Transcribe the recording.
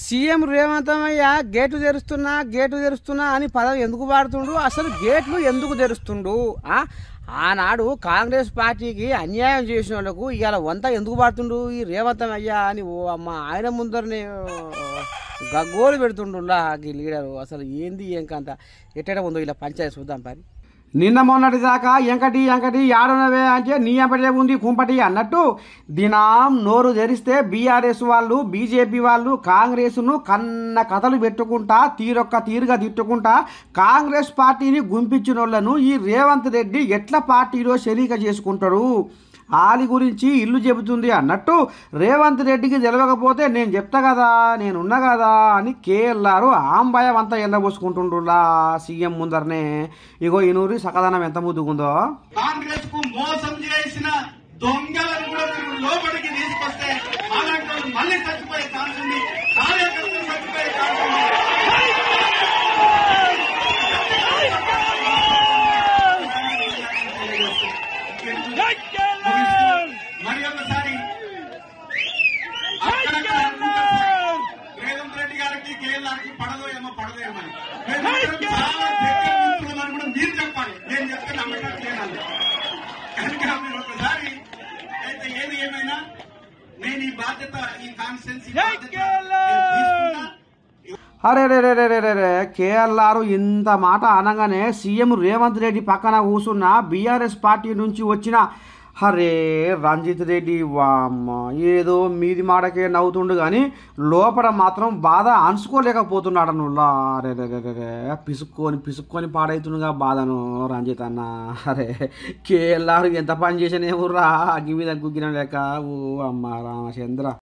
CM రేవంతమయ్య gate తెరుస్తున్నా అని పదవి ఎందుకు వాడుతుండు? అసలు గేట్లు ఎందుకు తెరుస్తుండు? ఆనాడు కాంగ్రెస్ పార్టీకి అన్యాయం చేసిన వాళ్ళకు ఇవాళ వంత ఎందుకు వాడుతుండు ఈ రేవంతమయ్య అని? ఓ అమ్మ, ఆయన ముందరనే గగ్గోలు పెడుతుండులా ఈ లీడరు. అసలు ఏంది ఏం కంత ఎట్టడం ఉందో ఇలా పంచాయతీ చూద్దాం పరి. నిన్న మొన్నటి దాకా ఎంకటి ఆడనవే అంటే నీ ఎంపటే ఉంది కుంపటి అన్నట్టు దినం నోరు తెరిస్తే బీఆర్ఎస్ వాళ్ళు, బీజేపీ వాళ్ళు కాంగ్రెస్ను కన్న కథలు పెట్టుకుంటా తీరుగా తిట్టుకుంటా కాంగ్రెస్ పార్టీని గుంపించిన వాళ్ళను ఈ రేవంత్ రెడ్డి ఎట్లా పార్టీలో శరీక చేసుకుంటారు? ఆలి గురించి ఇల్లు చెబుతుంది అన్నట్టు రేవంత్ రెడ్డికి తెలియకపోతే నేను చెప్తా కదా, నేనున్నా కదా అని కేఎల్ఆర్ ఆంబయం అంతా ఎండబోసుకుంటుండ్రులా సీఎం ముందరనే. ఇగో ఈ నూరి సకదనం ఎంత ముద్దుకుందో. కాంగ్రెస్ కు మోసం చేసిన దొంగలను కూడా మీరు లోపలికి తీసుకొస్తే అలాంటి వాళ్ళు మళ్ళీ చచ్చిపోయే ఛాన్స్ ఉంది, కార్యకర్తలు చచ్చిపోయే ఛాన్స్ ఉంది. మరి ఒకసారి రేవంత్ రెడ్డి గారికి కేఎల్ఆర్కి పడదో ఏమో అని చాలా దగ్గర కూడా మీరు చెప్పాలి, నేను చెప్తే నమ్మకం చేయాలి. కనుక మీరు ఒకసారి అయితే ఏది ఏమైనా నేను ఈ బాధ్యత, ఈ కాన్స్టిట్యున్సీ అరే రే రే రే రే రే కేఎల్ఆర్ ఇంత మాట అనగానే సీఎం రేవంత్ రెడ్డి పక్కన కూర్చున్న బీఆర్ఎస్ పార్టీ నుంచి వచ్చిన అరే రంజిత్ రెడ్డి వామ్మ ఏదో మీది మాటకే నవ్వుతుండు కానీ లోపల మాత్రం బాధ అణుచుకోలేకపోతున్నాడు నువ్వులా. అరే రే రే రే పిసుక్కొని పాడవుతుండగా బాధను రంజిత్ అన్న. అరే కేఎల్ఆర్ ఎంత పని చేసినేవుర్రా అగ్గి మీద గుగ్గిన లేక. ఓ అమ్మ రామచంద్ర.